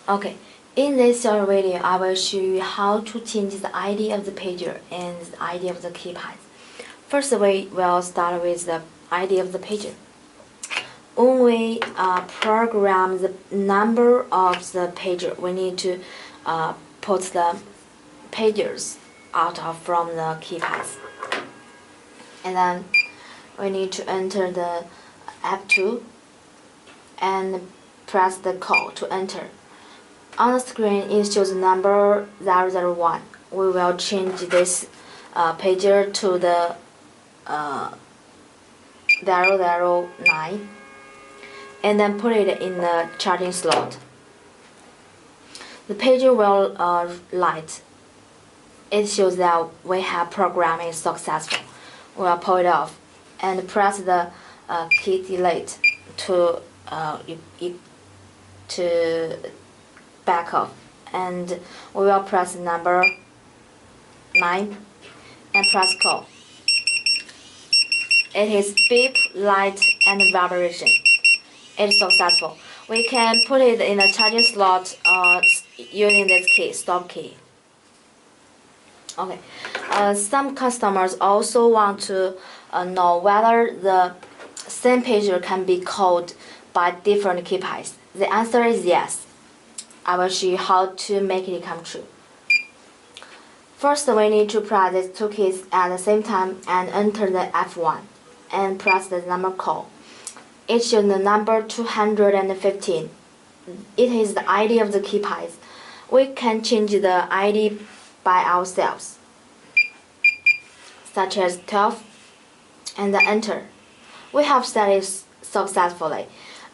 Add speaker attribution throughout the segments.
Speaker 1: Okay, in this short video, I will show you how to change the ID of the pager and the ID of the keypad. First, we will start with the ID of the pager. When we program the number of the pager, we need to put the pagers from the keypads. And then we need to enter the F2 and press the call to enter. On the screen, it shows the number 001. We will change this pager to the 009 and then put it in the charging slot. The pager will light. It shows that we have programming successful. We will pull it off and press the key delete to back off, and we will press number 9 and press call. It is beep, light, and vibration. It's successful. We can put it in a charging slot using this key, stop key. Okay. Some customers also want to know whether the same pager can be called by different keypads. The answer is yes. I will show you how to make it come true. First, we need to press these two keys at the same time and enter the F1 and press the number call. It shows the number 215. It is the ID of the keypads. We can change the ID by ourselves, such as 12, and enter. We have set it successfully.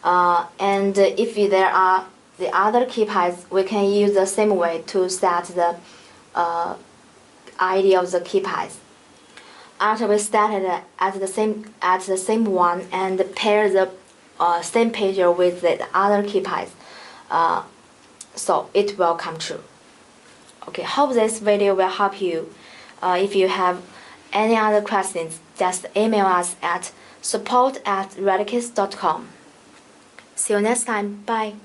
Speaker 1: And if there are the other keypads, we can use the same way to set the ID of the keypads. After we set it at the same one and pair the same pager with the other keypads, so it will come true. Okay, hope this video will help you. If you have any other questions, just email us at support@retekess.com. See you next time. Bye.